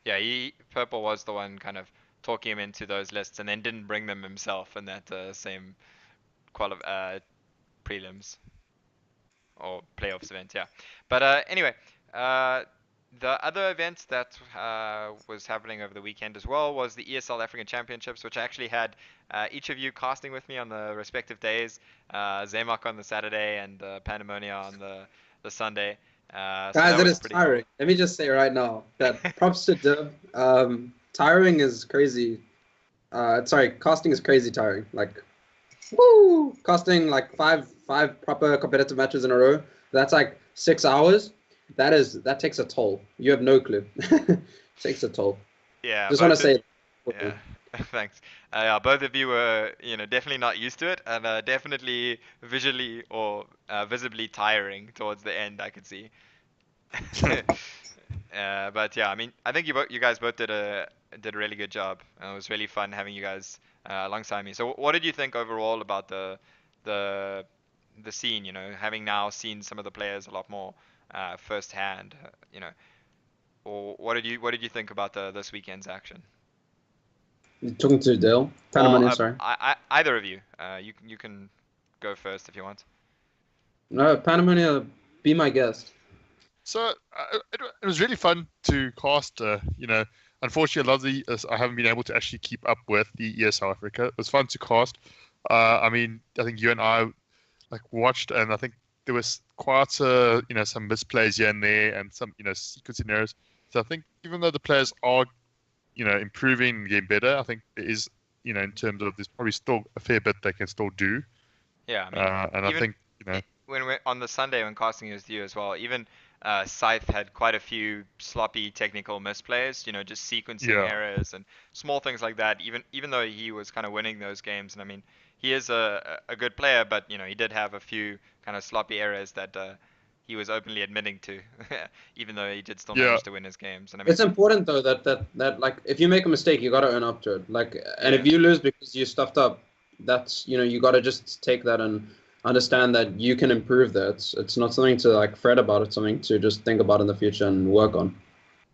A: yeah. Purple was the one kind of talking him into those lists, and then didn't bring them himself in that same quali prelims or playoffs event. Yeah, but anyway, uh, the other event that was happening over the weekend as well was the ESL African Championships, which I actually had each of you casting with me on the respective days. Zamak on the Saturday and Pandemonia on the Sunday. So
B: Guys,
A: that
B: it
A: was
B: is
A: pretty cool.
B: tiring. Let me just say right now that props to Div. Tiring is crazy. Sorry, casting is crazy tiring. Like, woo, casting like five proper competitive matches in a row. That's like 6 hours. That takes a toll. You have no clue. Takes a toll.
A: Yeah,
B: Just want to
A: both.
B: say.
A: Yeah, thanks. Yeah, both of you were, definitely not used to it, and definitely visually or visibly tiring towards the end. I could see. But yeah, I mean, I think you guys both did a really good job. It was really fun having you guys alongside me. So, what did you think overall about the the scene? Having now seen some of the players a lot more firsthand. Or what did you think about the this weekend's action?
B: Talking to Dale.
A: Well,
B: Panamania, sorry.
A: either of you. You can go first if you want.
B: No, Panamania, be my guest.
C: So it was really fun to cast. Unfortunately, a lot of I haven't been able to actually keep up with the ESL Africa. It was fun to cast. I mean, I think you and I like watched, and I think there was quite some misplays here and there, and some sequencing errors. So I think even though the players are improving and getting better, I think there is in terms of there's probably still a fair bit they can still do.
A: Yeah, I mean,
C: And I
A: even
C: think
A: when we're on the Sunday when casting was due as well, even Scythe had quite a few sloppy technical misplays, just sequencing
C: yeah.
A: errors and small things like that. Even though he was kind of winning those games, and I mean, he is a good player, but he did have a few kind of sloppy errors that he was openly admitting to, even though he did still
C: Yeah,
A: manage to win his games. And I mean,
B: It's important though that like if you make a mistake, you gotta own up to it. Like, and
A: yeah,
B: if you lose because you stuffed up, that's you gotta just take that and understand that you can improve that. It's not something to like fret about. It's something to just think about in the future and work on.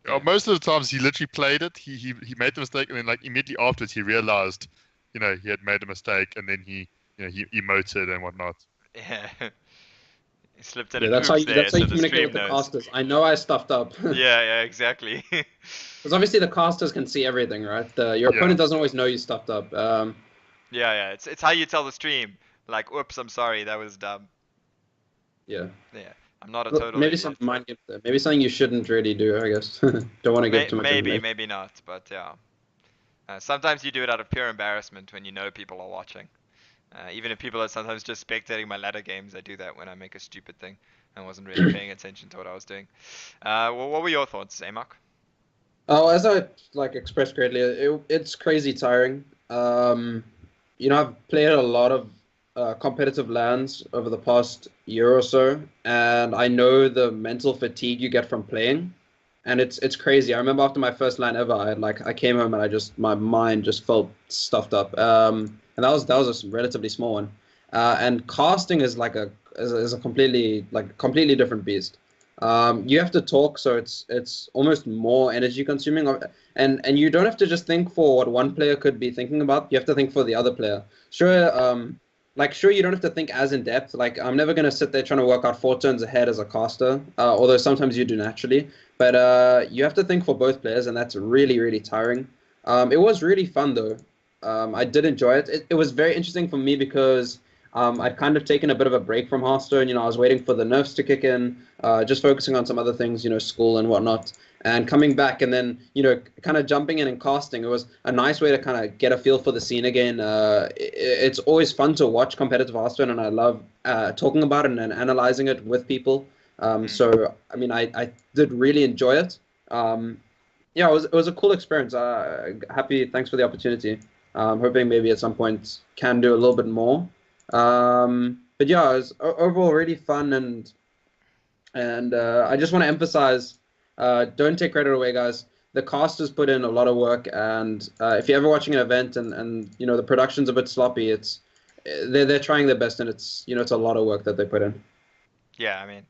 A: yeah,
C: most of the times he literally played it. He made the mistake, and then like immediately afterwards he realized, he had made a mistake, and then he emoted and whatnot.
A: yeah. He slipped in
B: Yeah,
A: an oops there,
B: that's how
A: so
B: you
A: the
B: communicate with
A: stream
B: the
A: knows.
B: casters. I know I stuffed up.
A: Yeah, yeah, exactly.
B: Because obviously the casters can see everything, right? Your
C: Yeah,
B: opponent doesn't always know you stuffed up.
A: Yeah, yeah. It's how you tell the stream. Like, oops, I'm sorry, that was dumb.
B: Yeah.
A: Yeah, I'm not a
B: Well,
A: total
B: maybe some
A: idiot.
B: mind games there. Maybe something you shouldn't really do, I guess. Don't want to give too much
A: Maybe,
B: information.
A: maybe not, but yeah. Sometimes you do it out of pure embarrassment when you know people are watching. Even if people are sometimes just spectating my ladder games, I do that when I make a stupid thing and wasn't really paying attention to what I was doing. Well, what were your thoughts, Amok?
B: Oh, as I like expressed greatly, it's crazy tiring. I've played a lot of competitive lands over the past year or so, and I know the mental fatigue you get from playing, and it's crazy. I remember after my first LAN ever, I came home and my mind just felt stuffed up. And that was a relatively small one. And casting is is a completely different beast. You have to talk, so it's almost more energy consuming. And you don't have to just think for what one player could be thinking about. You have to think for the other player. Sure, sure, you don't have to think as in depth. Like, I'm never gonna sit there trying to work out 4 turns ahead as a caster, although sometimes you do naturally. But you have to think for both players, and that's really, really tiring. It was really fun though. I did enjoy it. It was very interesting for me because I'd kind of taken a bit of a break from Hearthstone. I was waiting for the nerfs to kick in, just focusing on some other things, school and whatnot. And coming back and then, kind of jumping in and casting, it was a nice way to kind of get a feel for the scene again. It's always fun to watch competitive Hearthstone, and I love talking about it and analyzing it with people. So, I mean, I did really enjoy it. Yeah, it was a cool experience. Happy, thanks for the opportunity. Hoping maybe at some point can do a little bit more. But yeah, it was overall really fun, and I just want to emphasize, don't take credit away, guys. The casters put in a lot of work, and if you're ever watching an event and the production's a bit sloppy, they're trying their best, and it's a lot of work that they put in.
A: Yeah, I mean,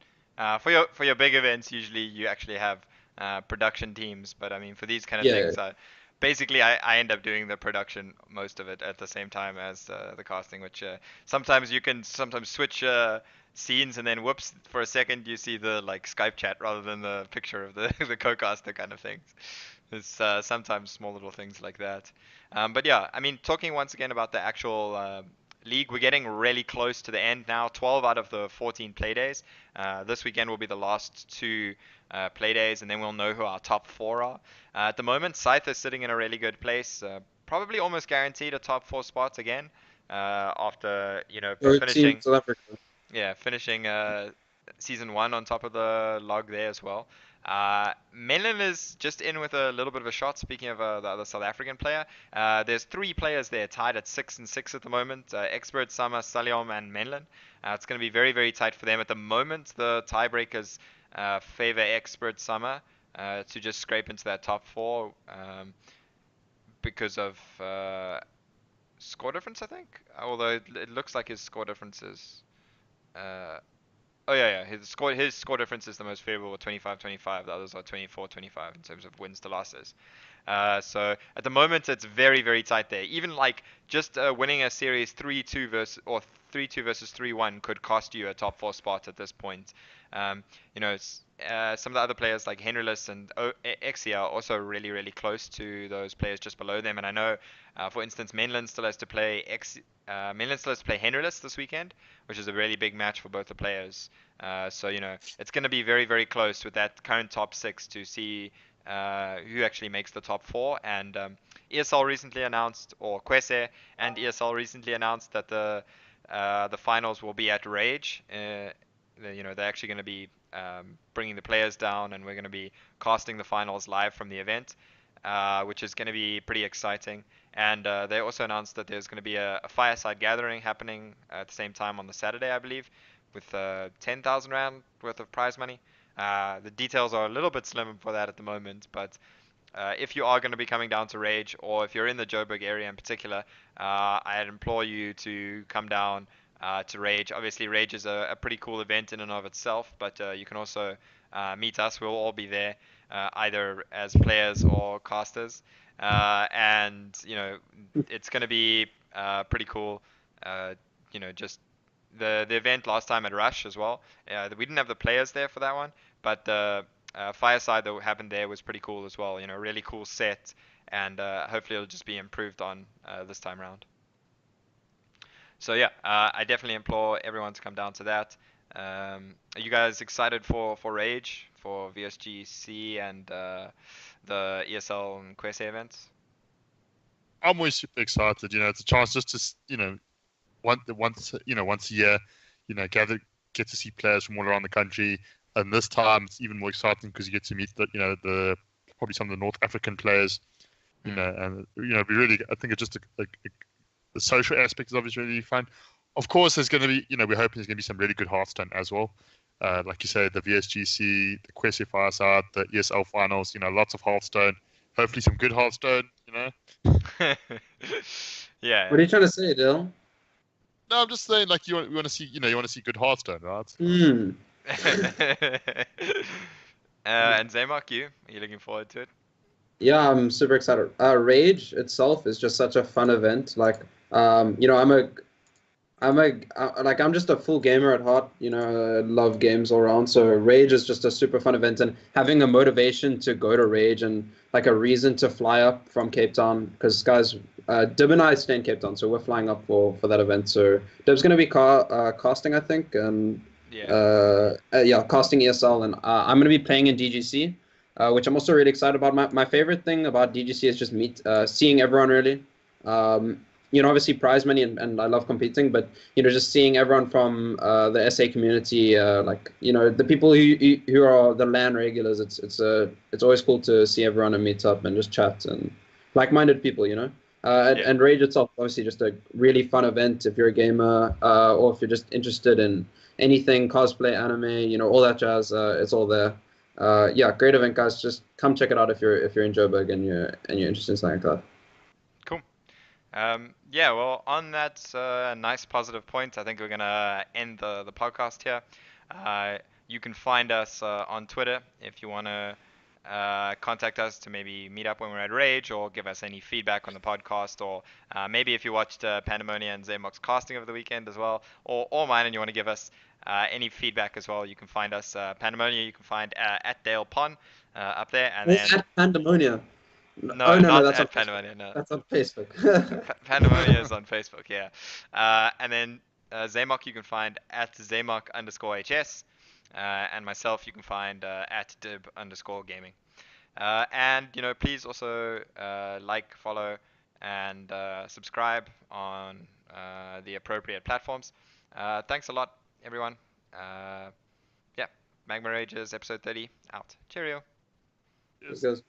A: for your big events, usually you actually have production teams, but I mean, for these kind of
B: Yeah,
A: things, basically I end up doing the production most of it at the same time as the casting, which sometimes you can sometimes switch scenes and then whoops for a second you see the like Skype chat rather than the picture of the the co-caster kind of things. It's sometimes small little things like that. But yeah, I mean, talking once again about the actual league, we're getting really close to the end now. 12 out of the 14 play days. This weekend will be the last two play days, and then we'll know who our top four are. At the moment, Scythe is sitting in a really good place, probably almost guaranteed a top four spot again after
B: Team
A: finishing
B: South Africa.
A: yeah, finishing season one on top of the log there as well. Menlin is just in with a little bit of a shot. Speaking of the other South African player, there's three players there tied at 6-6 at the moment. Expert, Sama, Saliom, and Menlin. It's going to be very, very tight for them at the moment. The tiebreakers favor Expert Sama to just scrape into that top four because of score difference, I think. Although it looks like his score difference is. Uh, Oh yeah. His score difference is the most favorable, 25-25. The others are 24-25 in terms of wins to losses. So at the moment it's very very tight there. Even like just winning a series 3-2 versus 3-1 could cost you a top four spot at this point. Some of the other players like Henryless and Exia are also really really close to those players just below them. And I know, for instance, Menlin still has to play Henryless this weekend, which is a really big match for both the players. So it's going to be very very close with that current top six to see who actually makes the top four. And ESL recently announced, or Kwese and ESL recently announced that the finals will be at Rage. They're actually going to be bringing the players down, and we're going to be casting the finals live from the event, which is going to be pretty exciting. And they also announced that there's going to be a fireside gathering happening at the same time on the Saturday, I believe, with 10,000 rand worth of prize money. The details are a little bit slim for that at the moment, but if you are going to be coming down to Rage, or if you're in the Joburg area in particular, I'd implore you to come down to Rage. Obviously, Rage is a pretty cool event in and of itself, but you can also meet us. We'll all be there, either as players or casters, and it's going to be pretty cool. Just the event last time at Rush as well. We didn't have the players there for that one, but the fireside that happened there was pretty cool as well. Really cool set, and hopefully it'll just be improved on this time around. So yeah, I definitely implore everyone to come down to that. Are you guys excited for Rage, for VSGC and the ESL and Quest events?
C: I'm always super excited. It's a chance just to once a year, get to see players from all around the country. And this time it's even more exciting because you get to meet the probably some of the North African players. And be really. I think it's just the social aspect is obviously really fun. Of course, there's going to be, we're hoping there's going to be some really good Hearthstone as well. Like you say, the VSGC, the Quest Fireside, the ESL finals, lots of Hearthstone. Hopefully some good Hearthstone,
A: Yeah.
B: What are you trying to say, Dill?
C: No, I'm just saying, like, you want to see, you want to see good Hearthstone, right?
A: And Zaymok, are you looking forward to it?
B: Yeah, I'm super excited. Rage itself is just such a fun event. Like, I'm just a full gamer at heart. I love games all around. So Rage is just a super fun event, and having a motivation to go to Rage and like a reason to fly up from Cape Town, because guys, Dib and I stay in Cape Town, so we're flying up for that event. So Dib's gonna be casting, I think, and casting ESL, and I'm gonna be playing in DGC, which I'm also really excited about. My favorite thing about DGC is just seeing everyone really. Obviously prize money and I love competing, but just seeing everyone from the SA community, the people who are the LAN regulars, it's always cool to see everyone and meet up and just chat and like-minded people, and Rage itself, obviously just a really fun event if you're a gamer, or if you're just interested in anything cosplay, anime, all that jazz. It's all there. Great event, guys. Just come check it out if you're in Joburg and you're interested in something like that.
A: Cool. Well, on that nice positive point, I think we're gonna end the podcast here. You can find us on Twitter if you wanna contact us to maybe meet up when we're at Rage, or give us any feedback on the podcast, or maybe if you watched Pandemonia and Zaymok's casting over the weekend as well, or mine, and you want to give us any feedback as well, you can find us Pandemonia. You can find at Dale Pon up there, and then
B: at Pandemonia.
A: no,
B: no,
A: that's
B: that's on
A: Pandemonia. No,
B: that's on Facebook.
A: Pandemonia is on Facebook, yeah. And then Zaymok you can find at Zaymok_HS. And myself you can find at Dib_gaming. And please also like, follow, and subscribe on the appropriate platforms. Thanks a lot, everyone. Magma Rages episode 30 out. Cheerio.
B: Yes.